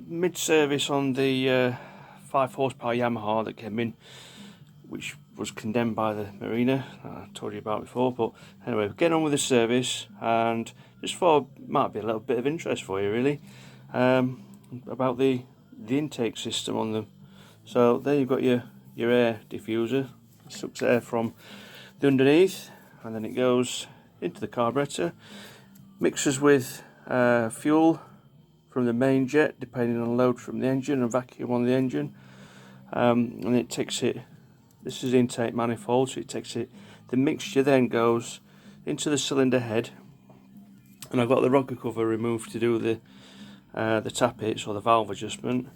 mid-service on the 5 horsepower Yamaha that came in, which was condemned by the marina I told you about before. But anyway, we're getting on with the service, and just thought it might be a little bit of interest for you really, about the intake system on them. So there you've got your air diffuser, sucks air from the underneath, and then it goes into the carburetor, mixes with fuel from the main jet depending on load from the engine and vacuum on the engine, and it takes it, this is the intake manifold, so it takes it, the mixture then goes into the cylinder head, and I've got the rocker cover removed to do the tappets or the valve adjustment,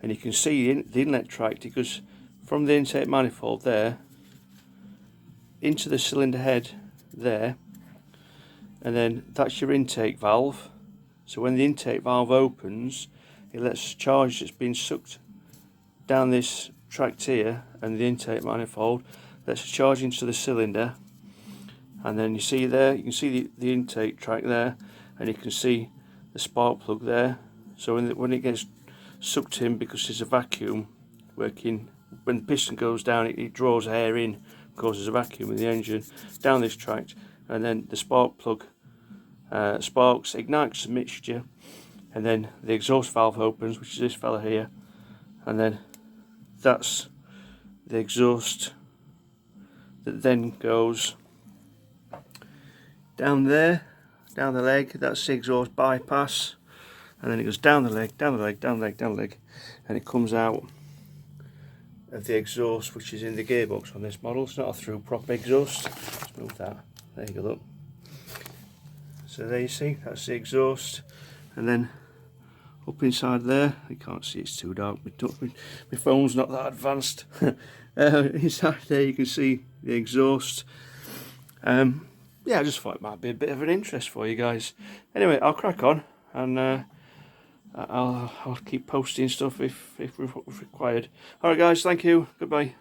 and you can see the inlet tract. It goes from the intake manifold there into the cylinder head there, and then that's your intake valve. So when the intake valve opens, it lets charge that's been sucked down this tract here and the intake manifold, lets charge into the cylinder, and then you see there, you can see the intake tract there, and you can see the spark plug there. So when it gets sucked in, because there's a vacuum working, when the piston goes down, it draws air in, causes a vacuum in the engine down this tract, and then the spark plug sparks, ignites the mixture, and then the exhaust valve opens, which is this fella here, and then that's the exhaust that then goes down there, down the leg. That's the exhaust bypass, and then it goes down the leg, down the leg, down the leg, down the leg, and it comes out of the exhaust, which is in the gearbox on this model. It's not a through prop exhaust. Let's move that. There you go, look. So there you see, that's the exhaust, and then up inside there, you can't see, it's too dark, my phone's not that advanced. Inside there you can see the exhaust. Yeah, I just thought it might be a bit of an interest for you guys. Anyway, I'll crack on, and I'll keep posting stuff if required. Alright guys, thank you, goodbye.